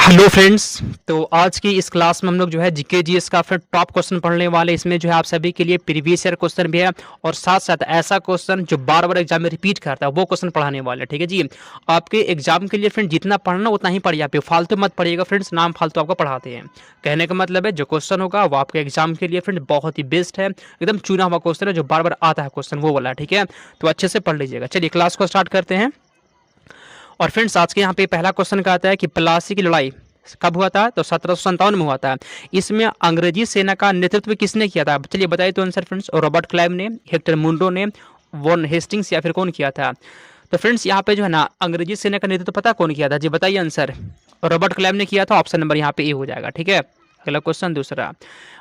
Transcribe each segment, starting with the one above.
Hello friends. तो आज की इस क्लास में हम लोग जो है जीके जीएस का फिर टॉप क्वेश्चन पढ़ने वाले। इसमें जो है आप सभी के लिए प्रीवियस ईयर क्वेश्चन भी है और साथ साथ ऐसा क्वेश्चन जो बार बार एग्जाम में रिपीट करता है वो क्वेश्चन पढ़ाने वाले। ठीक है जी। आपके एग्जाम के लिए फ्रेंड जितना पढ़ना उतना ही पढ़िए, आप फालतू मत पढ़िएगा फ्रेंड्स, नाम फालतू आपको पढ़ाते हैं। कहने का मतलब है जो क्वेश्चन होगा वो आपके एग्जाम के लिए फ्रेंड बहुत ही बेस्ट है, एकदम चुना हुआ क्वेश्चन है जो बार बार आता है क्वेश्चन वो वाला। ठीक है, तो अच्छे से पढ़ लीजिएगा। चलिए क्लास को स्टार्ट करते हैं। और फ्रेंड्स आज के यहाँ पे पहला क्वेश्चन का आता है कि प्लासी की लड़ाई कब हुआ था? तो 1757 में हुआ था। इसमें अंग्रेजी सेना का नेतृत्व किसने किया था? चलिए बताइए तो आंसर फ्रेंड्स। रॉबर्ट क्लाइव ने, हेक्टर मुंडो ने, वॉन हेस्टिंग्स या फिर कौन किया था? तो फ्रेंड्स यहाँ पे जो है ना अंग्रेजी सेना का नेतृत्व पता कौन किया था? जी बताइए आंसर। रॉबर्ट क्लाइव ने किया था। ऑप्शन नंबर यहाँ पे ए हो जाएगा। ठीक है, अगला क्वेश्चन दूसरा।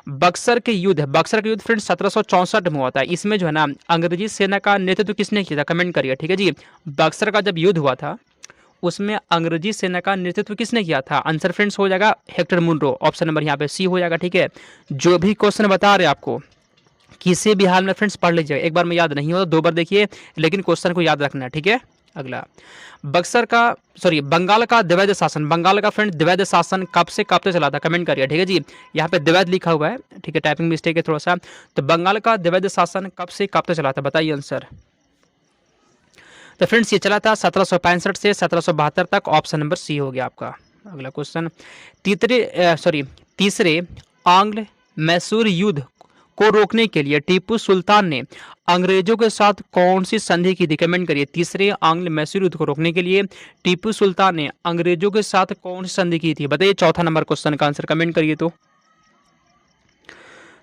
बक्सर के युद्ध फ्रेंड्स 1764 में हुआ था। इसमें जो है ना अंग्रेजी सेना का नेतृत्व किसने किया था? कमेंट करिए। ठीक है जी। बक्सर का जब युद्ध हुआ था उसमें अंग्रेजी सेना का नेतृत्व किसने किया था? आंसर फ्रेंड्स हो जाएगा हेक्टर मुनरो। ऑप्शन नंबर यहाँ पे सी हो जाएगा। ठीक है, जो भी क्वेश्चन बता रहे आपको किसी भी हाल में फ्रेंड्स पढ़ लीजिएगा। एक बार में याद नहीं होता दो बार देखिए, लेकिन क्वेश्चन को याद रखना है। ठीक है, अगला बंगाल का द्वैध शासन, बंगाल का फ्रेंड द्वैध शासन कब से कब तक चला था? कमेंट करिए। ठीक है जी, यहाँ पे द्वैध लिखा हुआ है। ठीक है, टाइपिंग मिस्टेक है थोड़ा सा। तो बंगाल का द्वैध शासन कब से कब तक चला था? बताइए आंसर। तो फ्रेंड्स ये चला था 1765 से 1772 तक। ऑप्शन नंबर सी हो गया आपका। अगला क्वेश्चन। तीसरे आंग्ल मैसूर युद्ध को रोकने के लिए टीपू सुल्तान ने अंग्रेजों के साथ कौन सी संधि की थी? कमेंट करिए। तीसरे आंग्ल मैसूर युद्ध को रोकने के लिए टीपू सुल्तान ने अंग्रेजों के साथ कौन सी संधि की थी? बताइए चौथा नंबर क्वेश्चन का आंसर कमेंट करिए। तो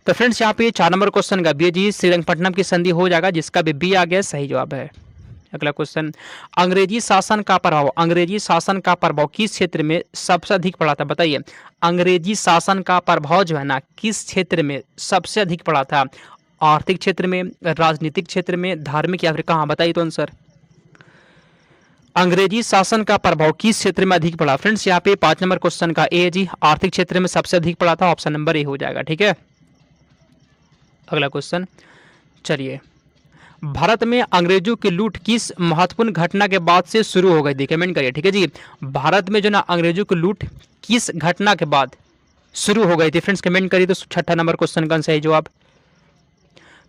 फ्रेंड्स यहाँ पे 4 नंबर क्वेश्चन का बी जी श्रीरंगपट्टनम की संधि हो जाएगा, जिसका बी आ गया सही जवाब है। अगला क्वेश्चन। अंग्रेजी शासन का प्रभाव किस क्षेत्र में सबसे अधिक पड़ा था? बताइए। अंग्रेजी शासन का प्रभाव जो है ना किस क्षेत्र में सबसे अधिक पड़ा था? आर्थिक क्षेत्र में, राजनीतिक क्षेत्र में, धार्मिक या फिर कहाँ? बताइए तो आंसर। अंग्रेजी शासन का प्रभाव किस क्षेत्र में अधिक पड़ा? फ्रेंड्स यहाँ पे 5 नंबर क्वेश्चन का ए जी आर्थिक क्षेत्र में सबसे अधिक पड़ा था। ऑप्शन नंबर ए हो जाएगा। ठीक है, अगला क्वेश्चन। चलिए, भारत में अंग्रेजों की लूट किस महत्वपूर्ण घटना के बाद से शुरू हो गई थी? कमेंट करिए। ठीक है जी, भारत में जो ना अंग्रेजों की लूट किस घटना के बाद शुरू हो गई थी? फ्रेंड्स कमेंट करिए। तो छठा नंबर क्वेश्चन का सही जवाब।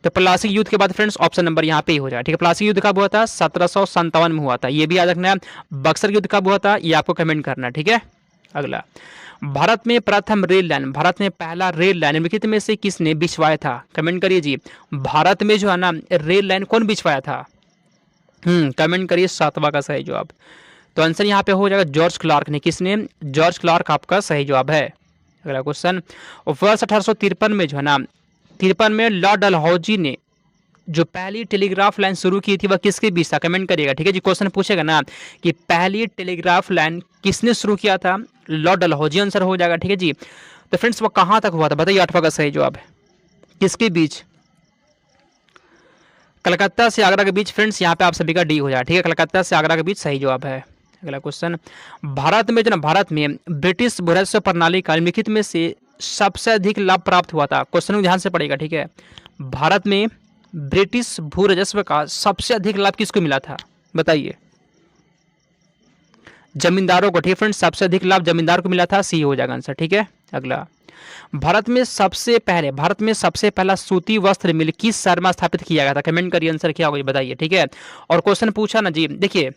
तो प्लासी युद्ध के बाद फ्रेंड्स ऑप्शन नंबर यहाँ पे हो जाए। ठीक है, प्लासी युद्ध कब हुआ था? 1757 में हुआ था, ये भी याद रखना है। बक्सर युद्ध कब हुआ था ये आपको कमेंट करना है। ठीक है, अगला। भारत में पहला रेल लाइन निम्नलिखित में से किसने बिछवाया था? कमेंट करिए जी। भारत में जो है ना रेल लाइन कौन बिछवाया था? कमेंट करिए। सातवां का सही जवाब। तो आंसर यहाँ पे हो जाएगा जॉर्ज क्लार्क ने। किसने? जॉर्ज क्लार्क आपका सही जवाब है। अगला क्वेश्चन। वर्ष 1853 में जो है ना 53 में लॉर्ड डलहौजी ने जो पहली टेलीग्राफ लाइन शुरू की थी वह किसके बीच था? कमेंट करिएगा। ठीक है जी, क्वेश्चन पूछेगा ना कि पहली टेलीग्राफ लाइन किसने शुरू किया था? लॉर्ड डलहौजी आंसर हो जाएगा। ठीक है जी। तो फ्रेंड्स वो कहां तक हुआ था? बताइए आठवां का सही जवाब है। किसके बीच? कलकत्ता से आगरा के बीच। फ्रेंड्स यहाँ पे आप सभी का डी हो जाए। ठीक है, कलकत्ता से आगरा के बीच सही जवाब है। अगला क्वेश्चन। भारत में ब्रिटिश भूराजस्व प्रणाली का निम्नलिखित में से सबसे अधिक लाभ प्राप्त हुआ था? क्वेश्चन को ध्यान से पढ़ेगा। ठीक है, भारत में ब्रिटिश भू राजस्व का सबसे अधिक लाभ किसको मिला था? बताइए। जमींदारों को। ठीक है फ्रेंड्स, सबसे अधिक लाभ जमींदार को मिला था। सी हो जाएगा आंसर। ठीक है, अगला। भारत में सबसे पहला सूती वस्त्र मिल किस शहर में स्थापित किया गया था? कमेंट करिए आंसर क्या होगा बताइए। ठीक है, और क्वेश्चन पूछा ना जी, देखिए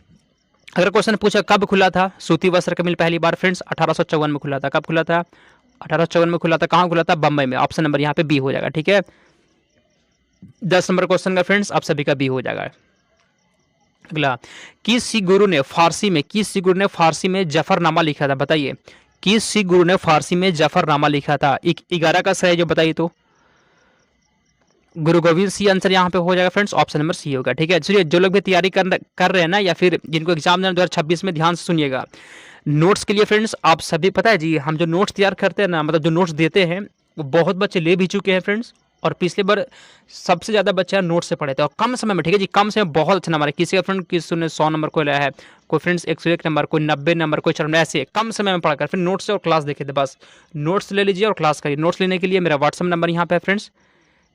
अगर क्वेश्चन पूछा कब खुला था सूती वस्त्र का मिल पहली बार? फ्रेंड्स 1854 में खुला था। कब खुला था? 1854 में खुला था। कहाँ खुला था? बम्बई में। ऑप्शन नंबर यहाँ पे बी हो जाएगा। ठीक है, 10 नंबर क्वेश्चन का फ्रेंड्स आप सभी का बी हो जाएगा। अगला। किस सिख गुरु ने फारसी में जफरनामा लिखा था? बताइए। किस सिख गुरु ने फारसी में जफरनामा लिखा था? 11 का सही जो बताइए तो। गुरु गोविंद सिंह आंसर यहाँ पे हो जाएगा फ्रेंड्स। ऑप्शन नंबर सी होगा। ठीक है, चलिए जो लोग भी तैयारी कर रहे हैं ना या फिर जिनको एग्जाम देना 2026 में, ध्यान से सुनिएगा। नोट्स के लिए फ्रेंड्स आप सभी पता है जी, हम जो नोट्स तैयार करते हैं ना, मतलब जो नोट्स देते हैं वो बहुत बच्चे ले भी चुके हैं फ्रेंड्स। और पिछले बार सबसे ज़्यादा बच्चे नोट से पढ़े थे और कम समय में। ठीक है जी, कम समय बहुत अच्छा नंबर है। किसी का फ्रेंड किसी ने 100 नंबर को लाया है, कोई फ्रेंड्स 101 नंबर, कोई 90 नंबर, कोई 94, ऐसे कम समय में पढ़कर फिर नोट्स से और क्लास देखे थे। बस नोट्स ले लीजिए और क्लास करिए। नोट्स लेने के लिए मेरा व्हाट्सअप नंबर यहाँ पे है फ्रेंड्स।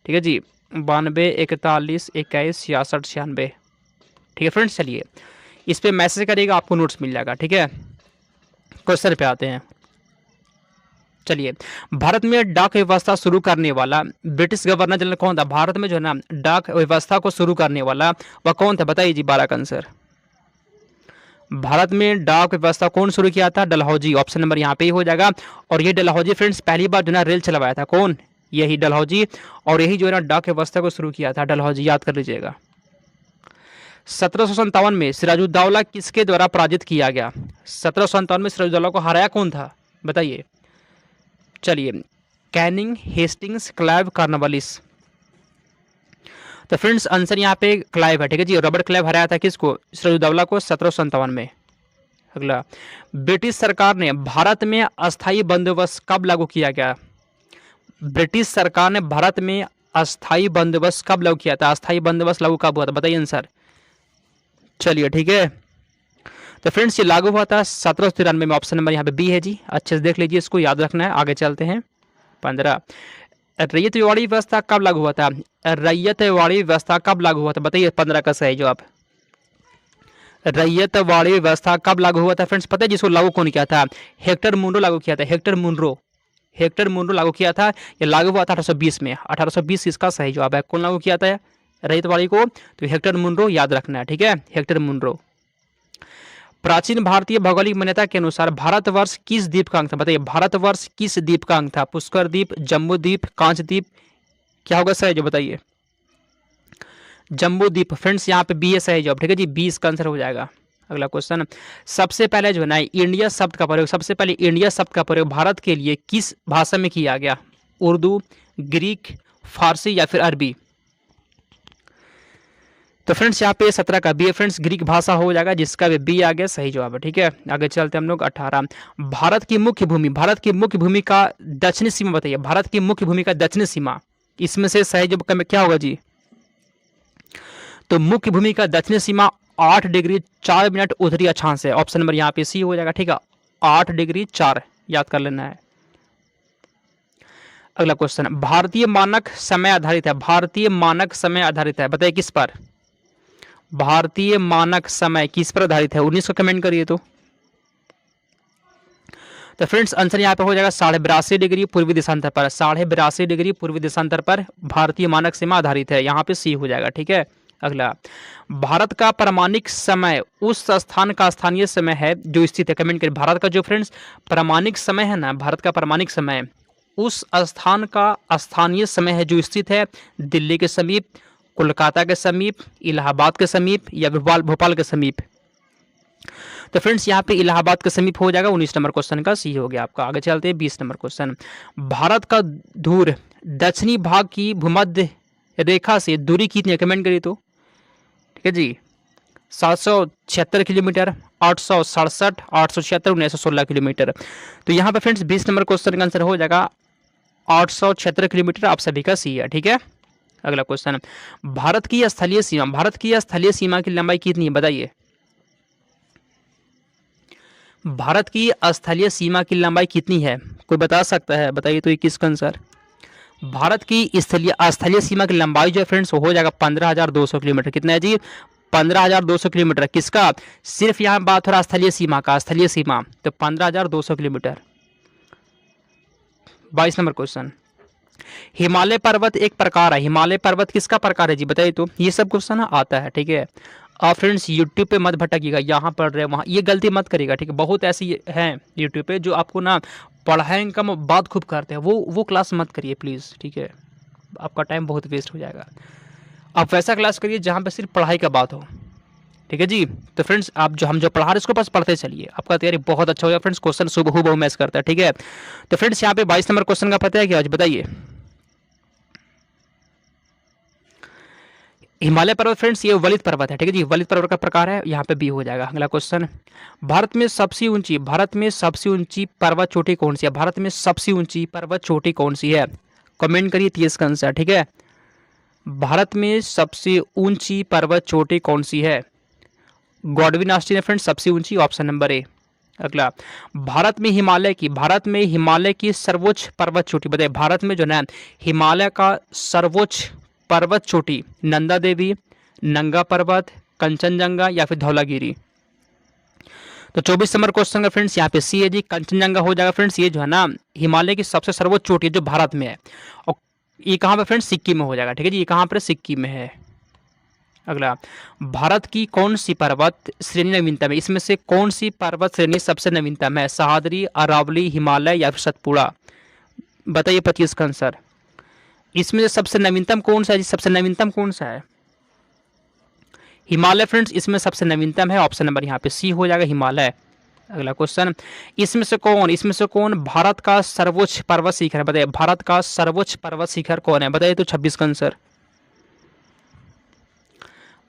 ठीक है जी, 92 41 21 66 96। ठीक है फ्रेंड्स, चलिए इस पर मैसेज करिएगा, आपको नोट्स मिल जाएगा। ठीक है, क्वेश्चन पे आते हैं। चलिए, भारत में डाक व्यवस्था शुरू करने वाला ब्रिटिश गवर्नर जनरल कौन था? भारत में जो है ना डाक व्यवस्था को शुरू करने वाला वह कौन था? बताइए जी 12 का आंसर। भारत में डाक व्यवस्था कौन शुरू किया था? डलहौजी। ऑप्शन नंबर यहाँ पे ही हो जाएगा। और ये डलहौजी फ्रेंड्स पहली बार जो है रेल चलवाया था। कौन? यही डलहौजी। और यही जो है ना डाक व्यवस्था को शुरू किया था डलहौजी, याद कर लीजिएगा। 1757 में सिराजुद्दौला किसके द्वारा पराजित किया गया? 1757 में सिराजुद्दौला को हराया कौन था? बताइए। चलिए, कैनिंग, हेस्टिंग्स, क्लाइव, कॉर्नवालिस। तो फ्रेंड्स आंसर यहाँ पे क्लाइव है, ठीक है जी। रॉबर्ट क्लाइव हराया था किसको? सिराजुद्दौला को 1757 में। अगला, ब्रिटिश सरकार ने भारत में अस्थायी बंदोबस्त कब लागू किया गया? ब्रिटिश सरकार ने भारत में अस्थायी बंदोबस्त कब लागू किया था? अस्थायी बंदोबस्त लागू कब हुआ था? बताइए आंसर। चलिए ठीक है, तो फ्रेंड्स ये लागू हुआ था 1793 में। ऑप्शन नंबर यहाँ पे बी है जी। अच्छे से देख लीजिए, इसको याद रखना है। आगे चलते हैं। 15, रैयतवाड़ी व्यवस्था कब लागू हुआ था? रैयतवाड़ी व्यवस्था कब लागू हुआ था? बताइए 15 का सही जवाब। रैयतवाड़ी व्यवस्था कब लागू हुआ था फ्रेंड्स? पता है जिसको लागू कौन किया था? हेक्टर मुनरो लागू किया था। हेक्टर मुनरो लागू किया था। ये लागू हुआ था 1820 में। 1820 इसका सही जवाब है। कौन लागू किया था रैयतवाड़ी को? तो हेक्टर मुनरो, याद रखना है, ठीक है। Hector Munro. प्राचीन भारतीय भौगोलिक मान्यता के अनुसार भारतवर्ष किस द्वीप का अंग था? बताइए भारतवर्ष किस द्वीप का अंग था? पुष्कर द्वीप, जम्बू द्वीप, कांच द्वीप, क्या होगा सही जो? बताइए। जम्बू द्वीप फ्रेंड्स यहाँ पे बी है सही जवाब, ठीक है जी। 20 का आंसर हो जाएगा। अगला क्वेश्चन, सबसे पहले जो है ना इंडिया शब्द का प्रयोग, सबसे पहले इंडिया शब्द का प्रयोग भारत के लिए किस भाषा में किया गया? उर्दू, ग्रीक, फारसी या फिर अरबी? तो फ्रेंड्स यहाँ पे 17 का बी है फ्रेंड्स, ग्रीक भाषा हो जाएगा, जिसका भी बी आ गया सही जवाब है, ठीक है। आगे चलते हैं हम लोग। 18, भारत की मुख्य भूमि का दक्षिणी सीमा बताइए। भारत की मुख्य भूमि का दक्षिणी सीमा, इसमें से सही जवाब क्या होगा जी? तो मुख्य भूमि का दक्षिणी सीमा 8 डिग्री 4 मिनट उत्तरी अक्षांश है। ऑप्शन नंबर यहाँ पे सी हो जाएगा, ठीक है। 8 डिग्री 4 याद कर लेना है। अगला क्वेश्चन, भारतीय मानक समय आधारित है। भारतीय मानक समय आधारित है, बताइए किस पर? भारतीय मानक समय किस पर आधारित है? 19 को कमेंट करिए। तो फ्रेंड्स आंसर यहाँ पे हो जाएगा 82.5 डिग्री पूर्वी देशांतर पर। 82.5 डिग्री पूर्वी देशांतर पर भारतीय मानक सीमा आधारित है, यहाँ पे सी हो जाएगा, ठीक है। अगला, भारत का प्रामाणिक समय उस स्थान का स्थानीय समय है जो स्थित है। कमेंट करिए। भारत का जो फ्रेंड्स प्रामाणिक समय है ना, भारत का प्रामाणिक समय उस स्थान का स्थानीय समय है जो स्थित है दिल्ली के समीप, कोलकाता के समीप, इलाहाबाद के समीप या भोपाल के समीप। तो फ्रेंड्स यहाँ पे इलाहाबाद के समीप हो जाएगा। 19 नंबर क्वेश्चन का सी हो गया आपका। आगे चलते हैं 20 नंबर क्वेश्चन, भारत का धूर दक्षिणी भाग की भूमध्य रेखा से दूरी कितनी है? कमेंट करिए। तो ठीक है जी, 776 किलोमीटर, 867, 876, 916 किलोमीटर। तो यहाँ पे फ्रेंड्स 20 नंबर क्वेश्चन का आंसर हो जाएगा 876 किलोमीटर। आप सभी का सी है, ठीक है। अगला क्वेश्चन, भारत की स्थलीय सीमा की लंबाई कितनी है? बताइए। भारत की स्थलीय सीमा की लंबाई कितनी है? कोई बता सकता है? बताइए तो 21 का आंसर। भारत की स्थलीय सीमा की लंबाई जो है फ्रेंड्स हो जाएगा 15,200 किलोमीटर। कितना है जी? 15,200 किलोमीटर। किसका? सिर्फ यहाँ बात हो रहा स्थलीय सीमा का, स्थलीय सीमा, तो 15,200 किलोमीटर। 22 नंबर क्वेश्चन, हिमालय पर्वत एक प्रकार है। हिमालय पर्वत किसका प्रकार है जी? बताइए तो। ये सब क्वेश्चन आता है, ठीक है। और फ्रेंड्स यूट्यूब पे मत भटकिएगा, यहाँ पढ़ रहे वहाँ, ये गलती मत करिएगा, ठीक है। बहुत ऐसी हैं यूट्यूब पे जो आपको ना पढ़ाएंगे कम बात खूब करते हैं, वो क्लास मत करिए प्लीज़, ठीक है। आपका टाइम बहुत वेस्ट हो जाएगा। आप वैसा क्लास करिए जहाँ पे सिर्फ पढ़ाई का बात हो, ठीक है जी। तो फ्रेंड्स आप हम जो पढ़ा रहे इसको बस पढ़ते चलिए, आपका तैयारी बहुत अच्छा हो जाएगा फ्रेंड्स। क्वेश्चन सुबह मैच करता है, ठीक है। तो फ्रेंड्स यहाँ पे 22 नंबर क्वेश्चन का पता है क्या आज? बताइए। हिमालय पर्वत फ्रेंड्स ये वलित पर्वत है, ठीक है जी। वलित पर्वत का प्रकार है, यहाँ पे बी हो जाएगा। अगला क्वेश्चन, भारत में सबसे ऊंची पर्वत चोटी कौन सी है? भारत में सबसे ऊंची पर्वत चोटी कौन सी है? कमेंट करिए 30 का आंसर, ठीक है। भारत में सबसे ऊंची पर्वत चोटी कौन सी है? गॉडविन ऑस्टिन फ्रेंड्स सबसे ऊंची, ऑप्शन नंबर ए। अगला, भारत में हिमालय की सर्वोच्च पर्वत चोटी बताइए। भारत में जो है हिमालय का सर्वोच्च पर्वत चोटी नंदा देवी, नंगा पर्वत, कंचनजंगा या फिर धौलागिरी? तो 24 नंबर क्वेश्चन का फ्रेंड्स यहाँ पे सी है जी, कंचनजंगा हो जाएगा फ्रेंड्स। ये जो है ना हिमालय की सबसे सर्वोच्च चोटी है जो भारत में है, और ये कहाँ पे फ्रेंड्स, सिक्किम में हो जाएगा। ठीक है जी, ये कहाँ पर, सिक्किम में है। अगला, भारत की कौन सी पर्वत श्रेणी नवीनतम है? इसमें से कौन सी पर्वत श्रेणी सबसे नवीनतम है? सह्याद्री, अरावली, हिमालय या फिर सतपुड़ा? बताइए 25 का आंसर। इसमें से सबसे नवीनतम कौन सा है जी? सबसे नवीनतम कौन सा है? हिमालय फ्रेंड्स इसमें सबसे नवीनतम है। ऑप्शन नंबर यहाँ पे सी हो जाएगा, हिमालय। अगला क्वेश्चन, इसमें से कौन भारत का सर्वोच्च पर्वत शिखर है? बताइए भारत का सर्वोच्च पर्वत शिखर कौन है? बताइए तो 26 का आंसर।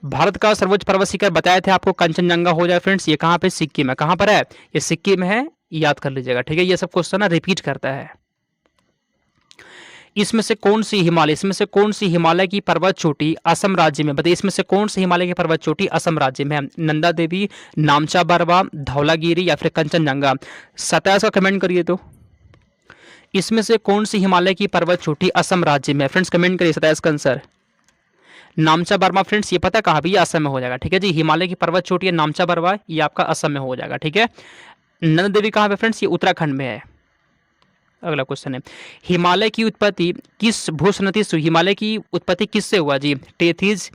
भारत का सर्वोच्च पर्वत शिखर बताए थे आपको, कंचनजंगा हो जाए फ्रेंड्स। ये कहाँ पे, सिक्किम है। कहाँ पर है? ये सिक्किम है, याद कर लीजिएगा। ठीक है, ये सब क्वेश्चन ना रिपीट करता है। इसमें से कौन सी हिमालय की पर्वत चोटी असम राज्य में? बताइए इसमें से कौन सी हिमालय की पर्वत चोटी असम राज्य में है? नंदा देवी, नामचा बरवा, धौलागिरी या फिर कंचनजंगा? 27 का कमेंट करिए तो। इसमें से कौन सी हिमालय की पर्वत चोटी असम राज्य में? फ्रेंड्स कमेंट करिए 27 का आंसर। नामचा बर्मा फ्रेंड्स ये पता कहाँ भी, असम में हो जाएगा। ठीक है जी, हिमालय की पर्वत चोटी है नामचा बरवा, ये आपका असम में हो जाएगा। ठीक है, नंदा देवी कहाँ पे फ्रेंड्स? ये उत्तराखंड में है। अगला क्वेश्चन है, हिमालय की उत्पत्ति किस भूसनती से? हिमालय की उत्पत्ति किससे हुआ जी? टेथिस,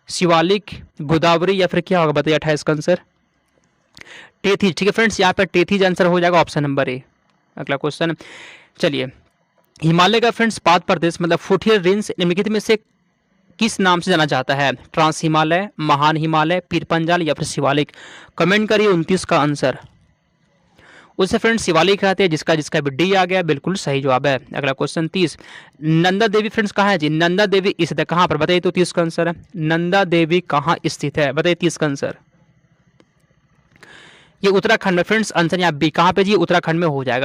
शिवालिक, गोदावरी या फिर क्या होगा? बताइए 28 का आंसर। टेथिस। ठीक है फ्रेंड्स, यहाँ पर टेथिस आंसर हो जाएगा, ऑप्शन नंबर ए। अगला क्वेश्चन, चलिए, हिमालय का फ्रेंड्स पाद प्रदेश मतलब फुटियर रेंज निम्नलिखित में से किस नाम से जाना जाता है? ट्रांस हिमालय, महान हिमालय, पीर पंजाल या फिर शिवालिक? कमेंट करिए 29 का आंसर। उसे फ्रेंड्स शिवालिक कहते हैं, जिसका भी डी आ गया बिल्कुल सही जवाब है। अगला क्वेश्चन 30, नंदा देवी फ्रेंड्स कहाँ है जी? नंदा देवी स्थित है कहाँ पर? बताइए तो 30 का आंसर है। नंदा देवी कहाँ स्थित है? बताइए 30 का आंसर। ये उत्तराखंड में फ्रेंड्स, आंसर यहाँ बी। कहाँ पे जी? उत्तराखंड में हो जाएगा।